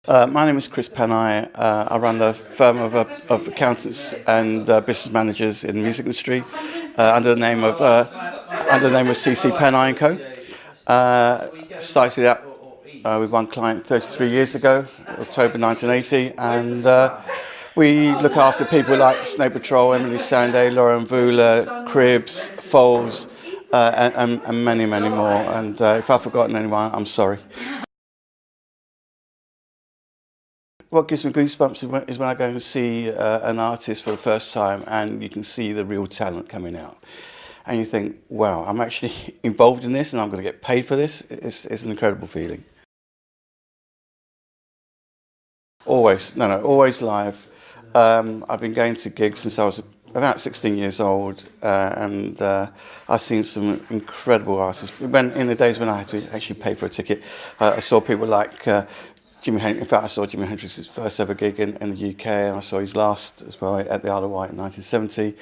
My name is Panayi. I run a firm of accountants and business managers in the music industry under the name of CC Panayi and Co. Started out with one client 33 years ago, October 1980, and we look after people like Snow Patrol, Emily Sandé, Lauren Vula, Cribs, Foles, and many, many more. And if I've forgotten anyone, I'm sorry. What gives me goosebumps is when I go and see an artist for the first time and you can see the real talent coming out. And you think, wow, I'm actually involved in this and I'm going to get paid for this. It's an incredible feeling. Always live. I've been going to gigs since I was about 16 years old, and I've seen some incredible artists. In the days when I had to actually pay for a ticket, I saw people like Jimi Hendrix. In fact, I saw Jimi Hendrix's first ever gig in the UK, and I saw his last as well at the Isle of Wight in 1970.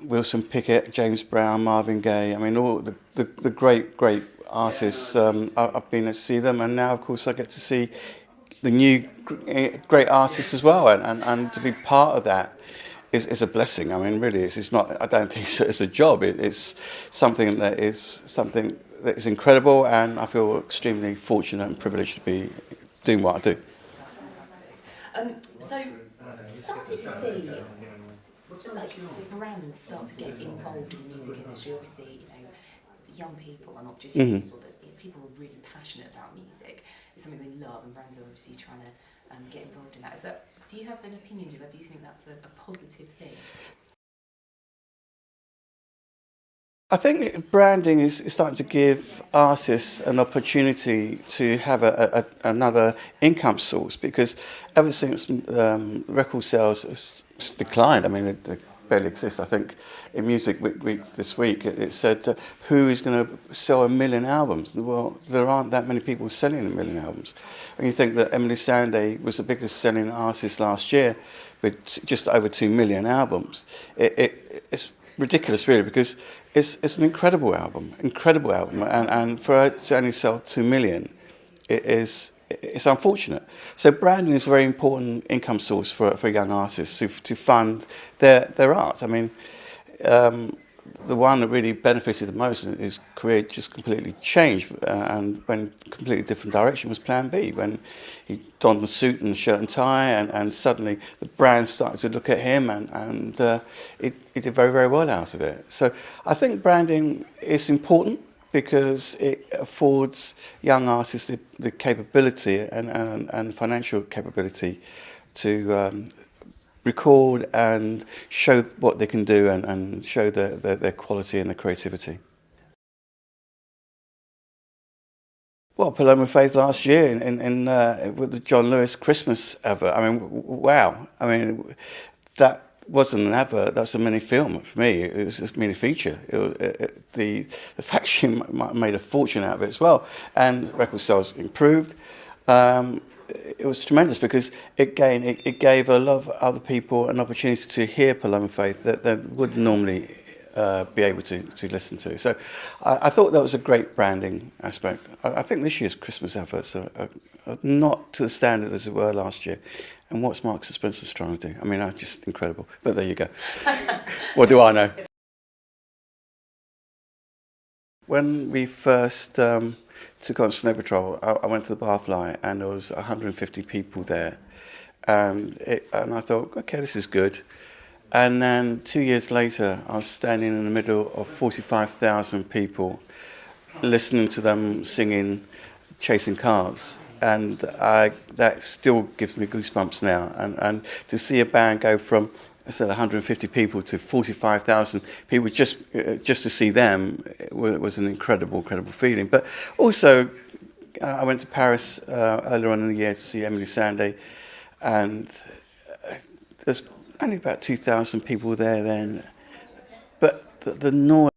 Wilson Pickett, James Brown, Marvin Gaye. I mean, all the great artists. I've been to see them, and now, of course, I get to see the new great artists as well, and to be part of that is a blessing. I mean, really, it's not. I don't think it's a job. It's something that is incredible, and I feel extremely fortunate and privileged to be doing what I do. That's fantastic. So, started to see like brands start to get involved in the music industry. Obviously, young people are not just young people, but people who are really passionate about music. It's something they love, and brands are obviously trying to get involved in that. Do you have an opinion? Do you think that's a positive thing? I think branding is starting to give artists an opportunity to have another income source, because ever since record sales have declined, I mean, they barely exist. I think in Music Week this week it said who is going to sell 1 million albums? Well, there aren't that many people selling 1 million albums. When you think that Emily Sandé was the biggest selling artist last year with just over 2 million albums, it's ridiculous, really, because it's an incredible album, and for her to only sell 2 million, it's unfortunate. So branding is a very important income source for young artists to fund their art. I mean, the one that really benefited the most in his career just completely changed and went a completely different direction was Plan B, when he donned the suit and the shirt and tie, and suddenly the brand started to look at him, and he did very, very well out of it. So I think branding is important because it affords young artists the capability and financial capability to record and show what they can do and show their quality and their creativity. Well, Paloma Faith last year with the John Lewis Christmas advert. I mean, wow. I mean, that wasn't an advert, that's a mini film for me. It was just a mini feature. The faction made a fortune out of it as well, and record sales improved. It was tremendous because it gave a lot of other people an opportunity to hear Paloma Faith that they wouldn't normally be able to listen to. So I thought that was a great branding aspect. I think this year's Christmas adverts are not to the standard as they were last year. And what's Marks and Spencer's trying to do? I mean, just incredible. But there you go. What do I know? When we first took on Snow Patrol, I went to the Barfly and there was 150 people there. And I thought, okay, this is good. And then 2 years later, I was standing in the middle of 45,000 people, listening to them singing Chasing Cars. And that still gives me goosebumps now. And to see a band go from, I said, 150 people to 45,000 people just to see them was an incredible feeling. But also, I went to Paris earlier on in the year to see Emily Sandé, and there's only about 2,000 people there then. But the noise